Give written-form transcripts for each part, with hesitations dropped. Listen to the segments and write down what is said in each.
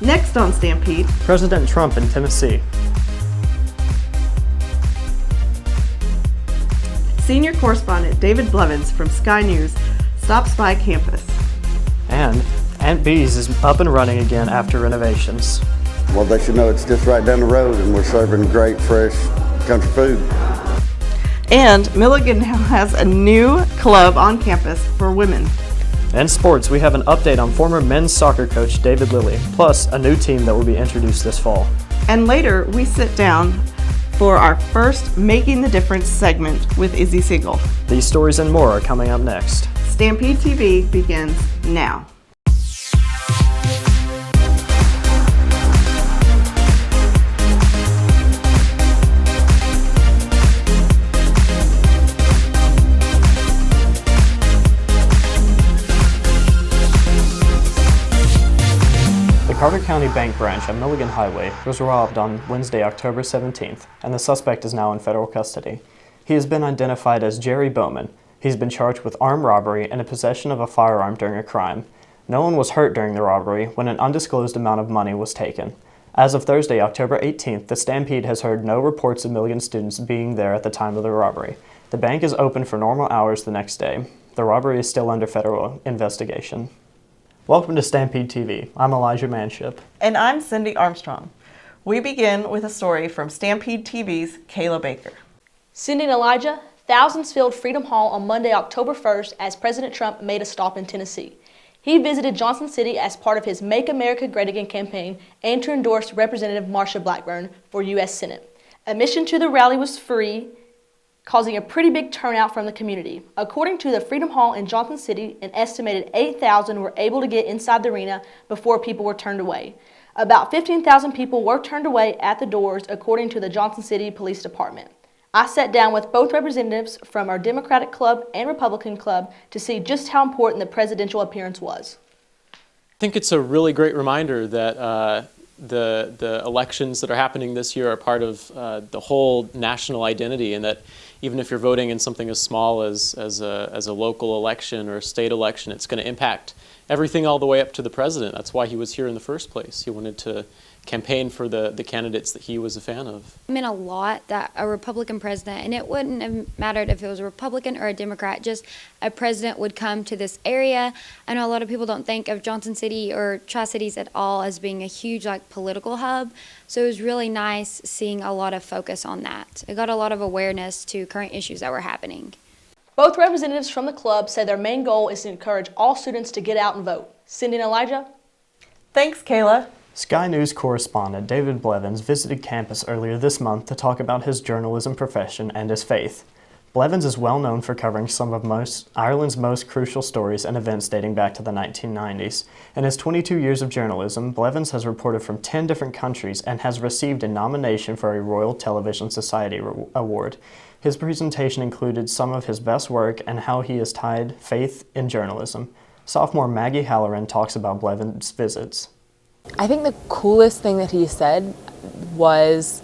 Next on Stampede, President Trump in Tennessee. Senior correspondent David Belvins from Sky News stops by campus. And Aunt Bee's is up and running again after renovations. Well, they should know it's just right down the road and we're serving great, fresh country food. And Milligan now has a new club on campus for women. In sports, we have an update on former men's soccer coach David Lilly, plus a new team that will be introduced this fall. And later, we sit down for our first Making the Difference segment with Izzy Siegel. These stories and more are coming up next. Stampede TV begins now. The Carter County Bank branch at Milligan Highway was robbed on Wednesday, October 17th, and the suspect is now in federal custody. He has been identified as Jerry Bowman. He's been charged with armed robbery and a possession of a firearm during a crime. No one was hurt during the robbery when an undisclosed amount of money was taken. As of Thursday, October 18th, the Stampede has heard no reports of Milligan students being there at the time of the robbery. The bank is open for normal hours the next day. The robbery is still under federal investigation. Welcome to Stampede TV. I'm Elijah Manship. And I'm Cindy Armstrong. We begin with a story from Stampede TV's Kayla Baker. Cindy and Elijah, thousands filled Freedom Hall on Monday, October 1st as President Trump made a stop in Tennessee. He visited Johnson City as part of his Make America Great Again campaign and to endorse Representative Marsha Blackburn for U.S. Senate. Admission to the rally was free, causing a pretty big turnout from the community. According to the Freedom Hall in Johnson City, an estimated 8,000 were able to get inside the arena before people were turned away. About 15,000 people were turned away at the doors, according to the Johnson City Police Department. I sat down with both representatives from our Democratic Club and Republican Club to see just how important the presidential appearance was. I think it's a really great reminder that the elections that are happening this year are part of the whole national identity, and that even if you're voting in something as small as a local election or a state election, it's going to impact everything all the way up to the president. That's why he was here in the first place. He wanted to campaign for the candidates that he was a fan of. It meant a lot that a Republican president, and it wouldn't have mattered if it was a Republican or a Democrat, just a president would come to this area. I know a lot of people don't think of Johnson City or Tri-Cities at all as being a huge political hub, so it was really nice seeing a lot of focus on that. It got a lot of awareness to current issues that were happening. Both representatives from the club said their main goal is to encourage all students to get out and vote. Cindy and Elijah? Thanks, Kayla. Sky News correspondent David Belvins visited campus earlier this month to talk about his journalism profession and his faith. Belvins is well known for covering some of Ireland's most crucial stories and events dating back to the 1990s. In his 22 years of journalism, Belvins has reported from 10 different countries and has received a nomination for a Royal Television Society Award. His presentation included some of his best work and how he has tied faith in journalism. Sophomore Maggie Halloran talks about Belvins' visits. I think the coolest thing that he said was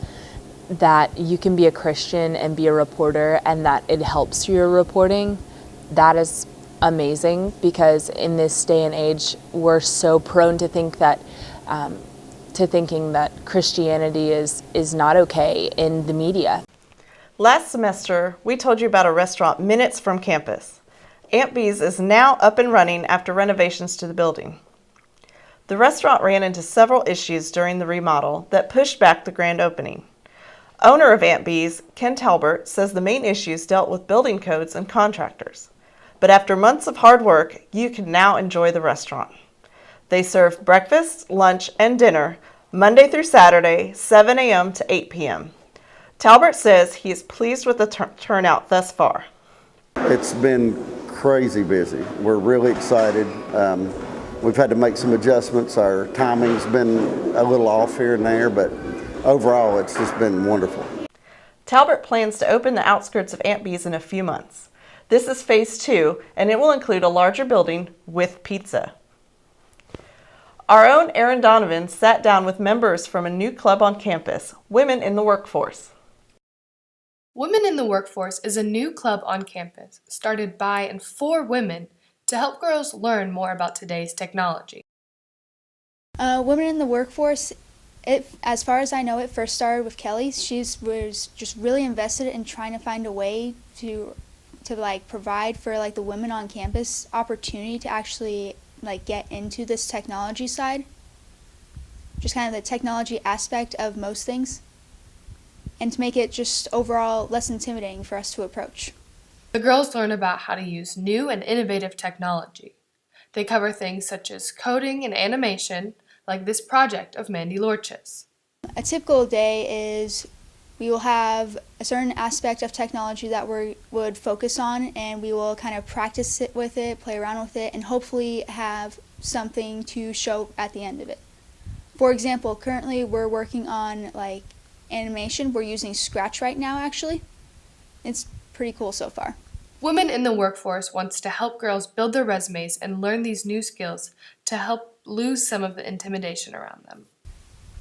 that you can be a Christian and be a reporter and that it helps your reporting. That is amazing, because in this day and age we're so prone to think that thinking that Christianity is not okay in the media. Last semester, we told you about a restaurant minutes from campus. Aunt Bee's is now up and running after renovations to the building. The restaurant ran into several issues during the remodel that pushed back the grand opening. Owner of Aunt Bee's, Ken Talbert, says the main issues dealt with building codes and contractors. But after months of hard work, you can now enjoy the restaurant. They serve breakfast, lunch, and dinner Monday through Saturday, 7 a.m. to 8 p.m. Talbert says he is pleased with the turnout thus far. It's been crazy busy. We're really excited. We've had to make some adjustments. Our timing's been a little off here and there, but overall it's just been wonderful. Talbert plans to open the outskirts of Aunt Bee's in a few months. This is phase 2, and it will include a larger building with pizza. Our own Erin Donovan sat down with members from a new club on campus, Women in the Workforce. Women in the Workforce is a new club on campus started by and for women to help girls learn more about today's technology. Women in the workforce, as far as I know, it first started with Kelly. She was just really invested in trying to find a way to like provide for like the women on campus opportunity to actually like get into this technology side. Just kind of the technology aspect of most things, and to make it just overall less intimidating for us to approach. The girls learn about how to use new and innovative technology. They cover things such as coding and animation, like this project of Mandy Lorch's. A typical day is we will have a certain aspect of technology that we would focus on, and we will kind of practice it with it, play around with it, and hopefully have something to show at the end of it. For example, currently we're working on like animation. We're using Scratch right now, actually. It's pretty cool so far. Women in the Workforce wants to help girls build their resumes and learn these new skills to help lose some of the intimidation around them.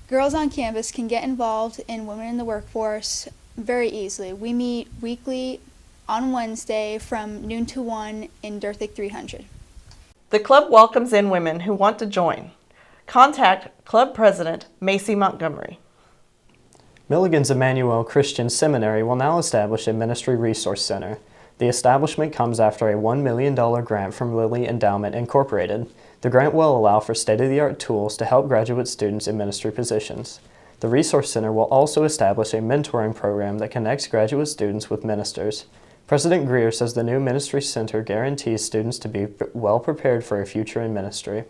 Girls on campus can get involved in Women in the Workforce very easily. We meet weekly on Wednesday from noon to 1 in Durthick 300. The club welcomes in women who want to join. Contact Club President Macy Montgomery. Milligan's Emmanuel Christian Seminary will now establish a ministry resource center. The establishment comes after a $1 million grant from Lilly Endowment Incorporated. The grant will allow for state-of-the-art tools to help graduate students in ministry positions. The Resource Center will also establish a mentoring program that connects graduate students with ministers. President Greer says the new ministry center guarantees students to be well prepared for a future in ministry.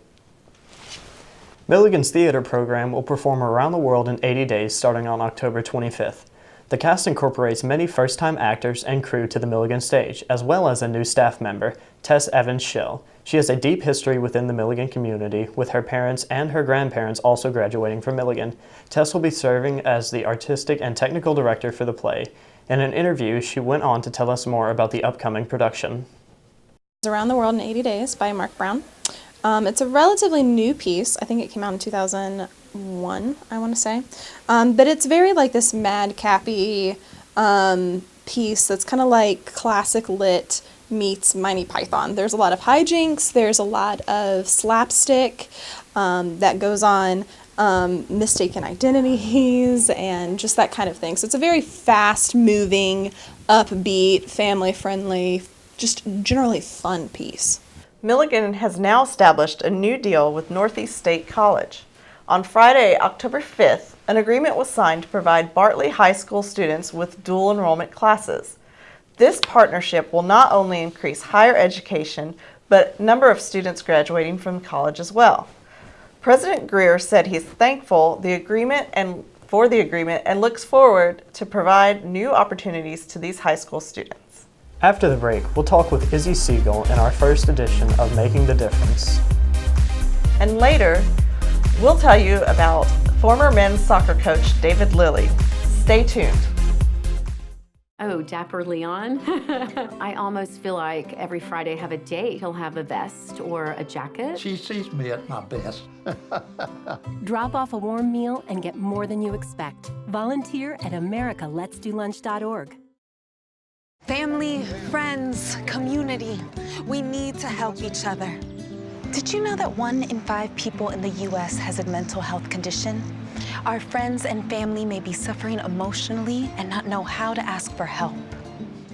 Milligan's theater program will perform around the world in 80 days starting on October 25th. The cast incorporates many first-time actors and crew to the Milligan stage, as well as a new staff member, Tess Evans-Schill. She has a deep history within the Milligan community, with her parents and her grandparents also graduating from Milligan. Tess will be serving as the artistic and technical director for the play. In an interview, she went on to tell us more about the upcoming production. Around the World in 80 Days by Mark Brown. It's a relatively new piece. I think it came out in 2001, I want to say. But it's very like this madcappy piece that's kind of like classic lit meets Monty Python. There's a lot of hijinks, there's a lot of slapstick that goes on, mistaken identities, and just that kind of thing. So it's a very fast-moving, upbeat, family-friendly, just generally fun piece. Milligan has now established a new deal with Northeast State College. On Friday, October 5th, an agreement was signed to provide Bartley High School students with dual enrollment classes. This partnership will not only increase higher education, but number of students graduating from college as well. President Greer said he's thankful for the agreement and looks forward to provide new opportunities to these high school students. After the break, we'll talk with Izzy Siegel in our first edition of Making the Difference. And later, we'll tell you about former men's soccer coach David Lilly. Stay tuned. Oh, Dapper Leon. I almost feel like every Friday I have a date. He'll have a vest or a jacket. She sees me at my best. Drop off a warm meal and get more than you expect. Volunteer at americaletsdolunch.org. Family, friends, community, we need to help each other. Did you know that 1 in 5 people in the U.S. has a mental health condition? Our friends and family may be suffering emotionally and not know how to ask for help.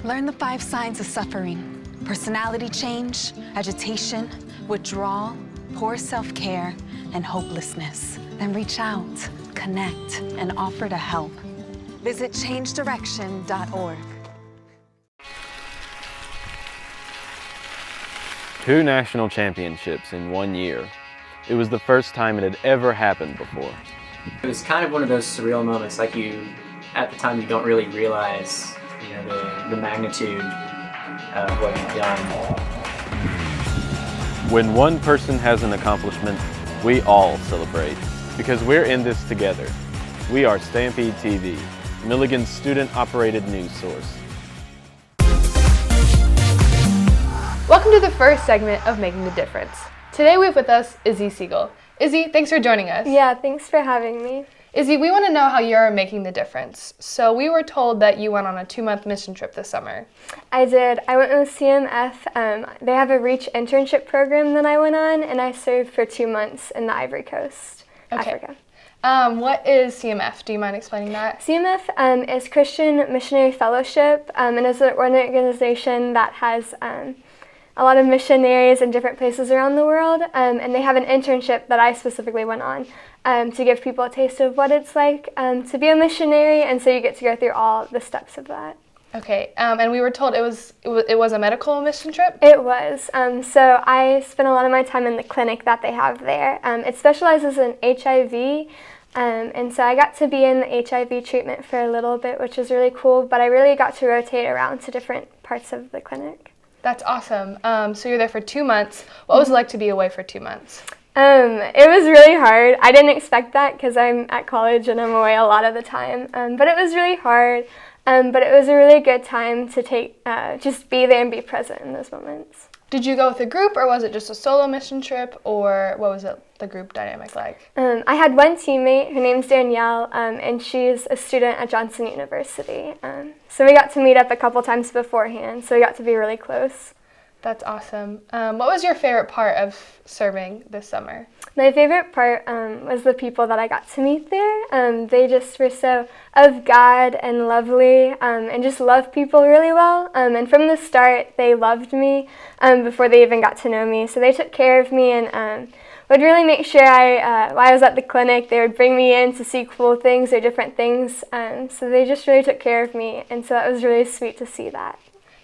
Learn the 5 signs of suffering: personality change, agitation, withdrawal, poor self-care, and hopelessness. Then reach out, connect, and offer to help. Visit changedirection.org. 2 national championships in 1 year. It was the first time it had ever happened before. It was kind of one of those surreal moments, like at the time you don't really realize, the magnitude of what you've done. When one person has an accomplishment, we all celebrate, because we're in this together. We are Stampede TV, Milligan's student-operated news source. Welcome to the first segment of Making the Difference. Today we have with us Izzy Siegel. Izzy, thanks for joining us. Yeah, thanks for having me. Izzy, we want to know how you're making the difference. So we were told that you went on a 2-month mission trip this summer. I did. I went with CMF. They have a REACH internship program that I went on, and I served for 2 months in the Ivory Coast. Africa. What is CMF? Do you mind explaining that? CMF is Christian Missionary Fellowship, and is an organization that has a lot of missionaries in different places around the world, and they have an internship that I specifically went on to give people a taste of what it's like to be a missionary, and so you get to go through all the steps of that. Okay, and we were told it was a medical mission trip? It was. So I spent a lot of my time in the clinic that they have there. It specializes in HIV, and so I got to be in the HIV treatment for a little bit, which was really cool, but I really got to rotate around to different parts of the clinic. That's awesome. So you're there for 2 months. What was it like to be away for 2 months? It was really hard. I didn't expect that because I'm at college and I'm away a lot of the time, but it was really hard. But it was a really good time to just be there and be present in those moments. Did you go with a group, or was it just a solo mission trip, or what was the group dynamic like? I had one teammate, her name's Danielle, and she's a student at Johnson University. So we got to meet up a couple times beforehand, so we got to be really close. That's awesome. What was your favorite part of serving this summer? My favorite part was the people that I got to meet there. They just were so of God and lovely, and just love people really well. And from the start, they loved me before they even got to know me. So they took care of me and would really make sure while I was at the clinic, they would bring me in to see cool things or different things. So they just really took care of me, and so that was really sweet to see that.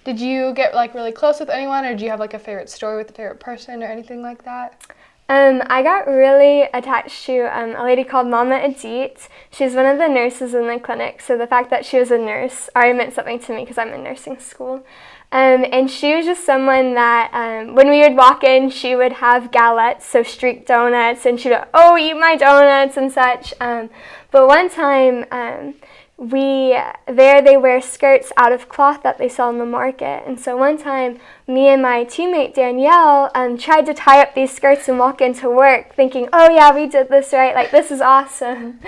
Did you get really close with anyone, or do you have a favorite story with a favorite person or anything like that? I got really attached to a lady called Mama Adit. She's one of the nurses in the clinic, so the fact that she was a nurse already meant something to me because I'm in nursing school. And she was just someone that when we would walk in, she would have galettes, so streaked donuts, and she would, oh, eat my donuts and such. But one time, they wear skirts out of cloth that they sell in the market. And so one time, me and my teammate Danielle tried to tie up these skirts and walk into work thinking, oh yeah, we did this right, this is awesome.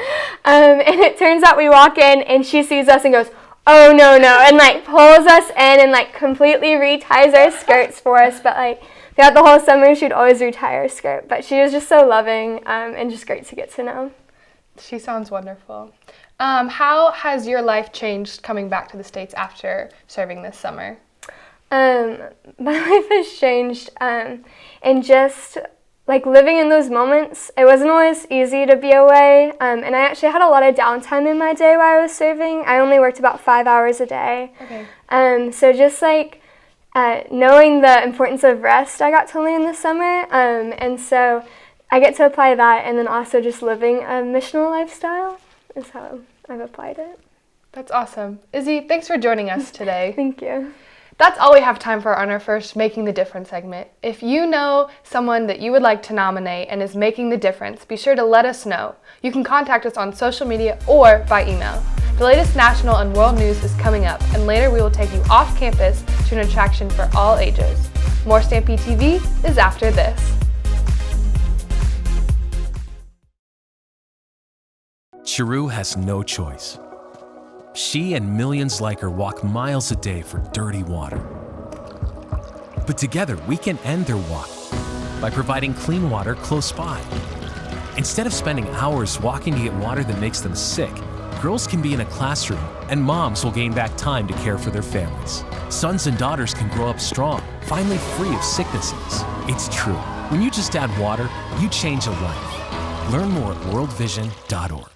And it turns out we walk in and she sees us and goes, oh no, and pulls us in and completely reties our skirts for us. But throughout the whole summer, she'd always retie our skirt. But she was just so loving and just great to get to know. She sounds wonderful. How has your life changed coming back to the States after serving this summer? My life has changed, and just living in those moments, it wasn't always easy to be away, and I actually had a lot of downtime in my day while I was serving. I only worked about 5 hours a day. Okay. So just knowing the importance of rest, I got to learn this summer, and so I get to apply that, and then also just living a missional lifestyle is how I've applied it. That's awesome. Izzy, thanks for joining us today. Thank you. That's all we have time for on our first Making the Difference segment. If you know someone that you would like to nominate and is making the difference, be sure to let us know. You can contact us on social media or by email. The latest national and world news is coming up, and later we will take you off campus to an attraction for all ages. More Stampede TV is after this. Cheru has no choice. She and millions like her walk miles a day for dirty water. But together, we can end their walk by providing clean water close by. Instead of spending hours walking to get water that makes them sick, girls can be in a classroom and moms will gain back time to care for their families. Sons and daughters can grow up strong, finally free of sicknesses. It's true. When you just add water, you change a life. Learn more at worldvision.org.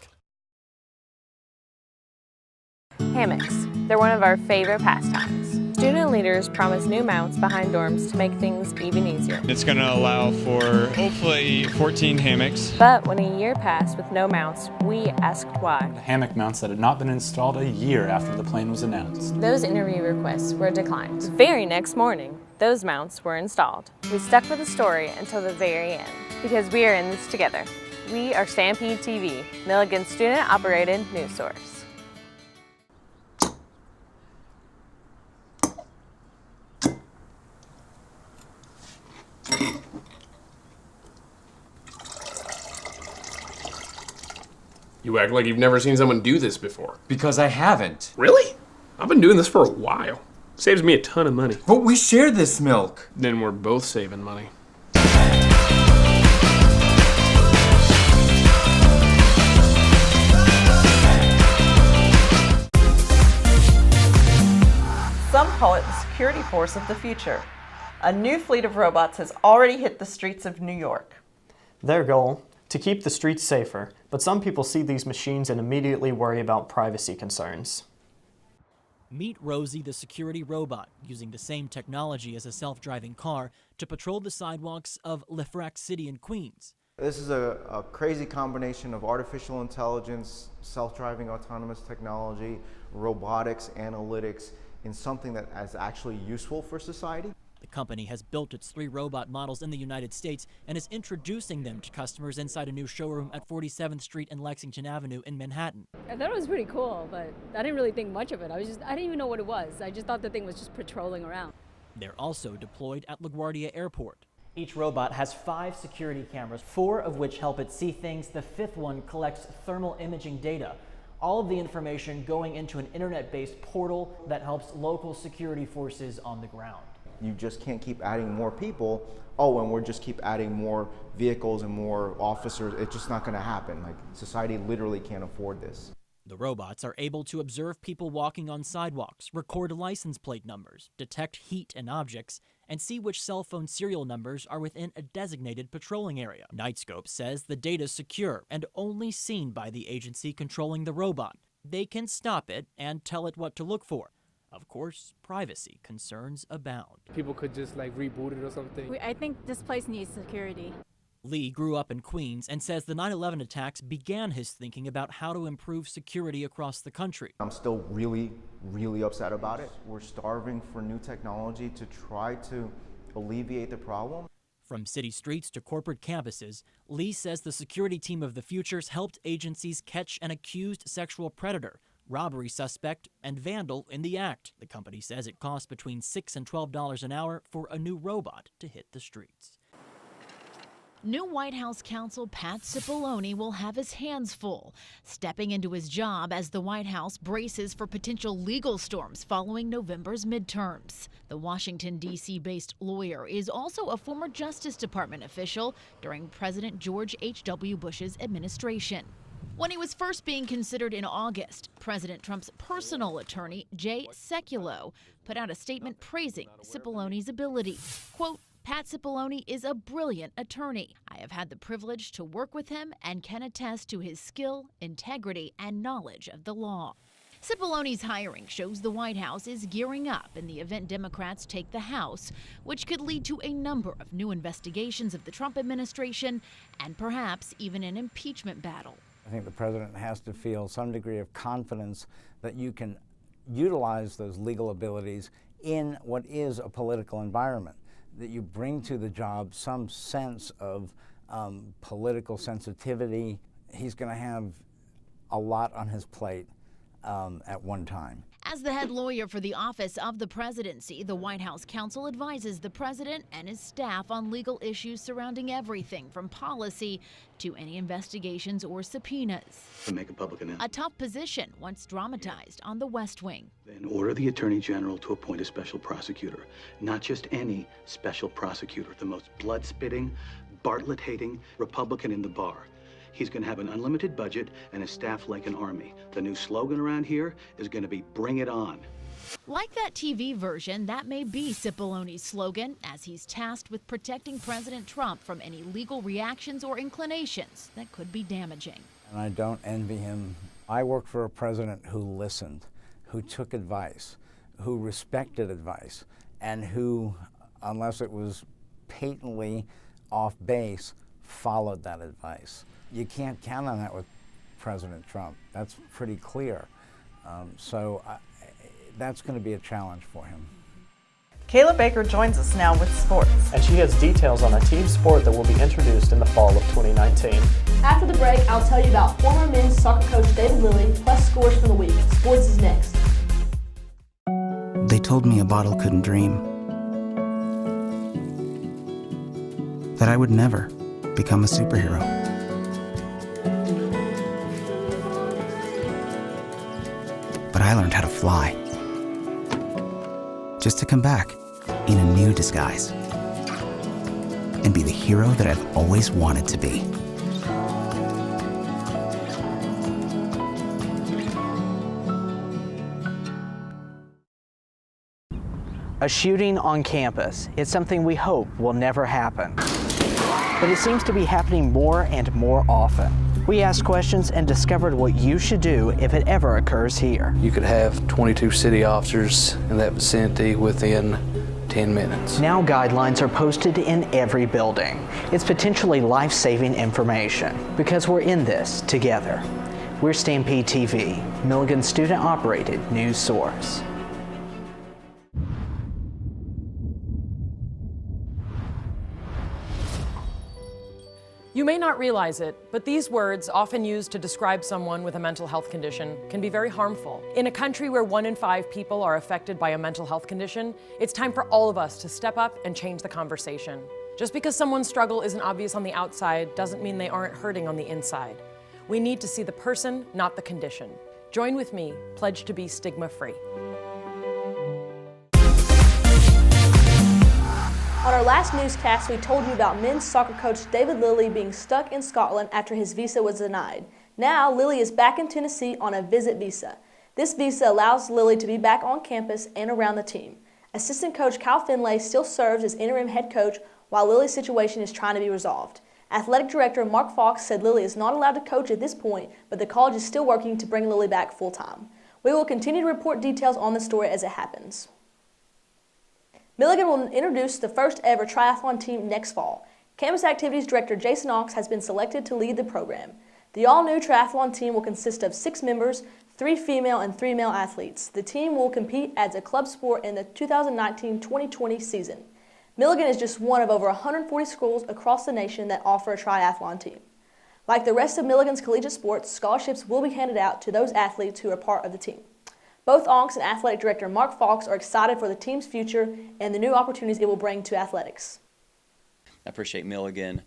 Hammocks. They're one of our favorite pastimes. Student leaders promise new mounts behind dorms to make things even easier. It's going to allow for hopefully 14 hammocks. But when a year passed with no mounts, we asked why. The hammock mounts that had not been installed a year after the plan was announced. Those interview requests were declined. The very next morning, those mounts were installed. We stuck with the story until the very end, because we are in this together. We are Stampede TV, Milligan's student-operated news source. You act like you've never seen someone do this before. Because I haven't. Really? I've been doing this for a while. Saves me a ton of money. But we share this milk. Then we're both saving money. call it the security force of the future. A new fleet of robots has already hit the streets of New York. Their goal? To keep the streets safer, but some people see these machines and immediately worry about privacy concerns. Meet Rosie, the security robot, using the same technology as a self-driving car to patrol the sidewalks of Lefrak City in Queens. This is a crazy combination of artificial intelligence, self-driving autonomous technology, robotics, analytics, in something that is actually useful for society. The company has built its 3 robot models in the United States and is introducing them to customers inside a new showroom at 47th Street and Lexington Avenue in Manhattan. I thought it was pretty cool, but I didn't really think much of it. I didn't even know what it was. I just thought the thing was just patrolling around. They're also deployed at LaGuardia Airport. Each robot has 5 security cameras, 4 of which help it see things. The 5th one collects thermal imaging data. All of the information going into an internet-based portal that helps local security forces on the ground. You just can't keep adding more people. Oh, and we're just keep adding more vehicles and more officers. It's just not going to happen. Like, society literally can't afford this. The robots are able to observe people walking on sidewalks, record license plate numbers, detect heat and objects, and see which cell phone serial numbers are within a designated patrolling area. Nightscope says the data is secure and only seen by the agency controlling the robot. They can stop it and tell it what to look for. Of course, privacy concerns abound. People could just reboot it or something. I think this place needs security. Lee grew up in Queens and says the 9/11 attacks began his thinking about how to improve security across the country. I'm still really, really upset about it. We're starving for new technology to try to alleviate the problem. From city streets to corporate campuses, Lee says the security team of the futures helped agencies catch an accused sexual predator, robbery suspect, and vandal in the act. The company says it costs between $6 and $12 an hour for a new robot to hit the streets. New White House counsel Pat Cipollone will have his hands full, stepping into his job as the White House braces for potential legal storms following November's midterms. The Washington, D.C.-based lawyer is also a former Justice Department official during President George H.W. Bush's administration. When he was first being considered in August, President Trump's personal attorney, Jay Sekulow, put out a statement praising Cipollone's ability. Quote, Pat Cipollone is a brilliant attorney. I have had the privilege to work with him and can attest to his skill, integrity, and knowledge of the law. Cipollone's hiring shows the White House is gearing up in the event Democrats take the House, which could lead to a number of new investigations of the Trump administration and perhaps even an impeachment battle. I think the president has to feel some degree of confidence that you can utilize those legal abilities in what is a political environment, that you bring to the job some sense of political sensitivity. He's going to have a lot on his plate at one time. As the head lawyer for the Office of the Presidency, the White House counsel advises the president and his staff on legal issues surrounding everything from policy to any investigations or subpoenas. To make a public announcement. A tough position once dramatized on the West Wing. Then order the Attorney General to appoint a special prosecutor. Not just any special prosecutor, the most blood-spitting, Bartlett-hating Republican in the bar. He's going to have an unlimited budget and a staff like an army. The new slogan around here is going to be, bring it on. Like that TV version, that may be Cipollone's slogan, as he's tasked with protecting President Trump from any legal reactions or inclinations that could be damaging. And I don't envy him. I worked for a president who listened, who took advice, who respected advice, and who, unless it was patently off base, followed that advice. You can't count on that with President Trump. That's pretty clear. That's going to be a challenge for him. Kayla Baker joins us now with sports. And she has details on a team sport that will be introduced in the fall of 2019. After the break, I'll tell you about former men's soccer coach David Lilly, plus scores from the week. Sports is next. They told me a bottle couldn't dream. That I would never become a superhero. But I learned how to fly. Just to come back in a new disguise and be the hero that I've always wanted to be. A shooting on campus. It's something we hope will never happen. But it seems to be happening more and more often. We asked questions and discovered what you should do if it ever occurs here. You could have 22 city officers in that vicinity within 10 minutes. Now guidelines are posted in every building. It's potentially life-saving information because we're in this together. We're Stampede TV, Milligan's student-operated news source. You may not realize it, but these words, often used to describe someone with a mental health condition, can be very harmful. In a country where 1 in 5 people are affected by a mental health condition, it's time for all of us to step up and change the conversation. Just because someone's struggle isn't obvious on the outside doesn't mean they aren't hurting on the inside. We need to see the person, not the condition. Join with me, pledge to be stigma-free. On our last newscast, we told you about men's soccer coach David Lilly being stuck in Scotland after his visa was denied. Now, Lilly is back in Tennessee on a visit visa. This visa allows Lilly to be back on campus and around the team. Assistant coach Kyle Finlay still serves as interim head coach while Lilly's situation is trying to be resolved. Athletic director Mark Fox said Lilly is not allowed to coach at this point, but the college is still working to bring Lilly back full-time. We will continue to report details on the story as it happens. Milligan will introduce the first ever triathlon team next fall. Campus Activities Director Jason Ox has been selected to lead the program. The all-new triathlon team will consist of 6 members, 3 female and 3 male athletes. The team will compete as a club sport in the 2019-2020 season. Milligan is just one of over 140 schools across the nation that offer a triathlon team. Like the rest of Milligan's collegiate sports, scholarships will be handed out to those athletes who are part of the team. Both Onks and Athletic Director Mark Fox are excited for the team's future and the new opportunities it will bring to athletics. I appreciate Milligan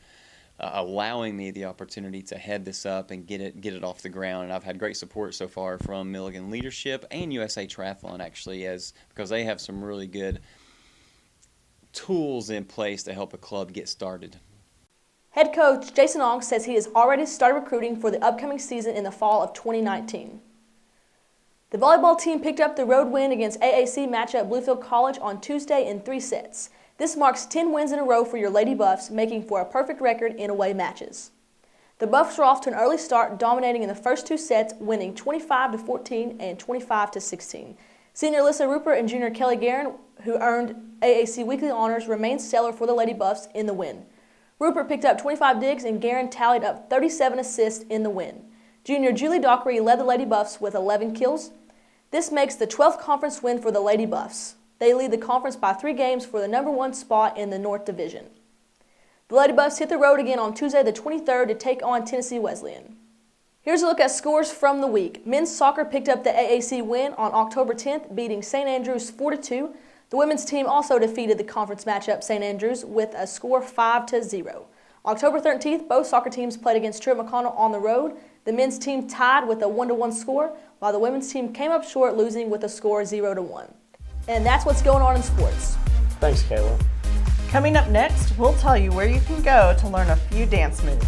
allowing me the opportunity to head this up and get it off the ground. And I've had great support so far from Milligan leadership and USA Triathlon, actually, because they have some really good tools in place to help a club get started. Head coach Jason Onks says he has already started recruiting for the upcoming season in the fall of 2019. The volleyball team picked up the road win against AAC matchup Bluefield College on Tuesday in 3 sets. This marks 10 wins in a row for your Lady Buffs, making for a perfect record in away matches. The Buffs are off to an early start, dominating in the first 2 sets, winning 25-14 and 25-16. Senior Alyssa Rupert and junior Kelly Guerin, who earned AAC weekly honors, remained stellar for the Lady Buffs in the win. Rupert picked up 25 digs and Guerin tallied up 37 assists in the win. Junior Julie Dockery led the Lady Buffs with 11 kills. This makes the 12th conference win for the Lady Buffs. They lead the conference by 3 games for the #1 spot in the North Division. The Lady Buffs hit the road again on Tuesday the 23rd to take on Tennessee Wesleyan. Here's a look at scores from the week. Men's soccer picked up the AAC win on October 10th, beating St. Andrews 4-2. The women's team also defeated the conference matchup St. Andrews with a score 5-0. October 13th, both soccer teams played against Truett McConnell on the road. The men's team tied with a 1-1 score, while the women's team came up short, losing with a score 0-1. And that's what's going on in sports. Thanks, Kayla. Coming up next, we'll tell you where you can go to learn a few dance moves.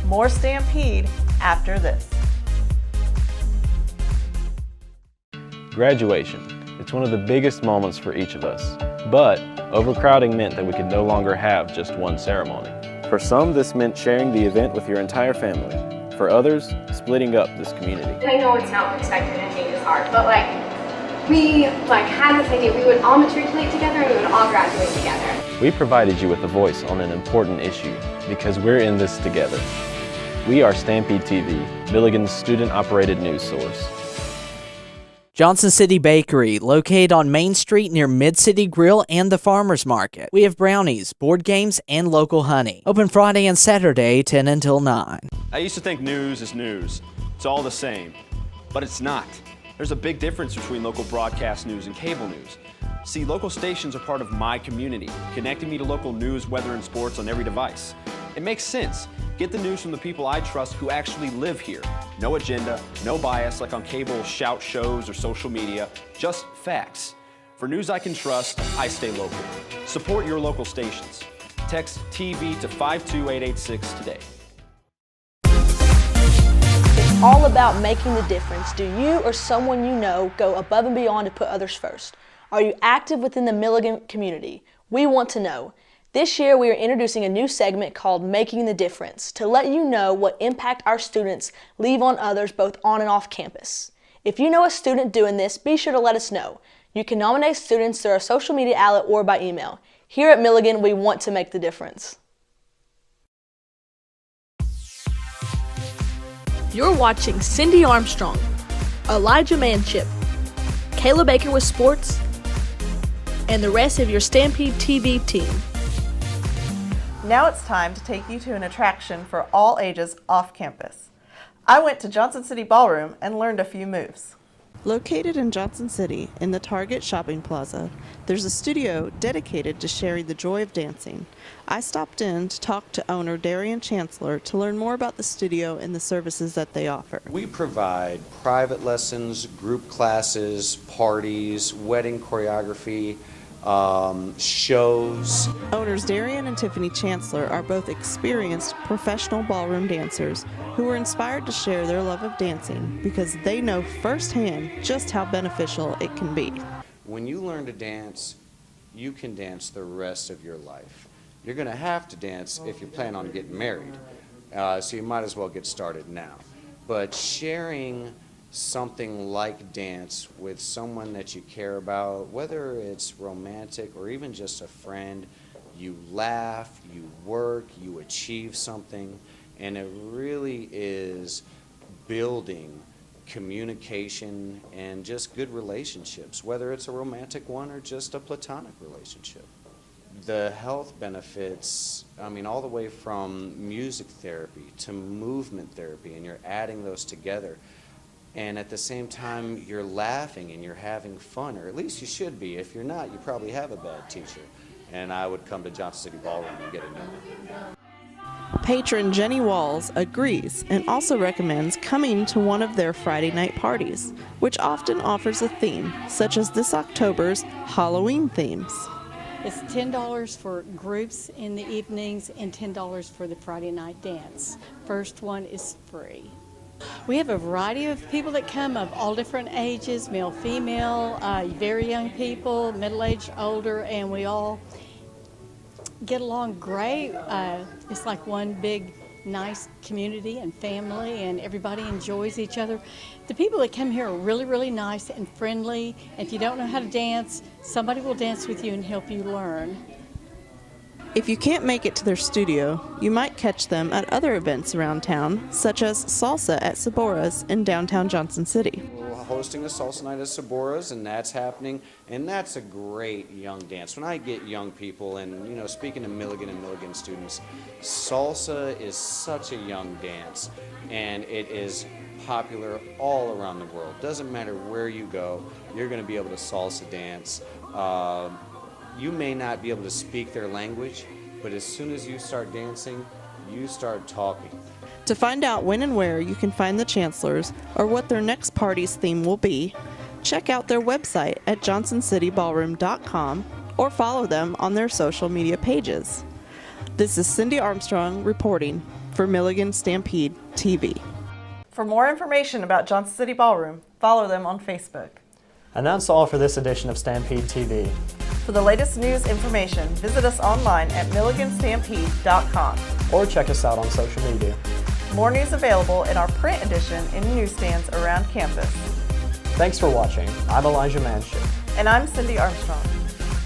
More Stampede after this. Graduation. It's one of the biggest moments for each of us. But overcrowding meant that we could no longer have just one ceremony. For some, this meant sharing the event with your entire family. For others, splitting up this community. And I know it's not expected and change is hard, but we had this idea. We would all matriculate together and we would all graduate together. We provided you with a voice on an important issue because we're in this together. We are Stampede TV, Milligan's student-operated news source. Johnson City Bakery, located on Main Street near Mid-City Grill and the Farmers Market. We have brownies, board games, and local honey. Open Friday and Saturday, 10 until 9. I used to think news is news. It's all the same. But it's not. There's a big difference between local broadcast news and cable news. See, local stations are part of my community, connecting me to local news, weather, and sports on every device. It makes sense. Get the news from the people I trust who actually live here. No agenda, no bias like on cable shout shows or social media, just facts. For news I can trust, I stay local. Support your local stations. Text TV to 52886 today. It's all about making the difference. Do you or someone you know go above and beyond to put others first? Are you active within the Milligan community? We want to know. This year, we are introducing a new segment called Making the Difference to let you know what impact our students leave on others both on and off campus. If you know a student doing this, be sure to let us know. You can nominate students through our social media outlet or by email. Here at Milligan, we want to make the difference. You're watching Cindy Armstrong, Elijah Manship, Kayla Baker with sports, and the rest of your Stampede TV team. Now it's time to take you to an attraction for all ages off campus. I went to Johnson City Ballroom and learned a few moves. Located in Johnson City in the Target Shopping Plaza, there's a studio dedicated to sharing the joy of dancing. I stopped in to talk to owner Darian Chancellor to learn more about the studio and the services that they offer. We provide private lessons, group classes, parties, wedding choreography, shows. Owners Darian and Tiffany Chancellor are both experienced professional ballroom dancers who were inspired to share their love of dancing because they know firsthand just how beneficial it can be. When you learn to dance, you can dance the rest of your life. You're going to have to dance if you plan on getting married, so you might as well get started now. But sharing something like dance with someone that you care about, whether it's romantic or even just a friend, you laugh, you work, you achieve something, and it really is building communication and just good relationships, whether it's a romantic one or just a platonic relationship. The health benefits, I mean, all the way from music therapy to movement therapy, and you're adding those together. And at the same time, you're laughing and you're having fun, or at least you should be. If you're not, you probably have a bad teacher. And I would come to Johnson City Ballroom and get it done. Patron Jenny Walls agrees and also recommends coming to one of their Friday night parties, which often offers a theme, such as this October's Halloween themes. It's $10 for groups in the evenings and $10 for the Friday night dance. First one is free. We have a variety of people that come of all different ages, male, female, very young people, middle-aged, older, and we all get along great. It's like one big, nice community and family, and everybody enjoys each other. The people that come here are really, really nice and friendly. And if you don't know how to dance, somebody will dance with you and help you learn. If you can't make it to their studio, you might catch them at other events around town, such as Salsa at Sabora's in downtown Johnson City. We're hosting a Salsa Night at Sabora's, and that's happening, and that's a great young dance. When I get young people, and you know, speaking to Milligan and Milligan students, salsa is such a young dance, and it is popular all around the world. Doesn't matter where you go, you're going to be able to salsa dance. You may not be able to speak their language, but as soon as you start dancing, you start talking. To find out when and where you can find the Chancellors or what their next party's theme will be, check out their website at johnsonCityBallroom.com or follow them on their social media pages. This is Cindy Armstrong reporting for Milligan Stampede TV. For more information about Johnson City Ballroom, follow them on Facebook. And that's all for this edition of Stampede TV. For the latest news information, visit us online at milliganstampede.com. Or check us out on social media. More news available in our print edition in newsstands around campus. Thanks for watching. I'm Elijah Manship. And I'm Cindy Armstrong.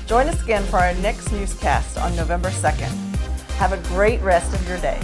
Join us again for our next newscast on November 2nd. Have a great rest of your day.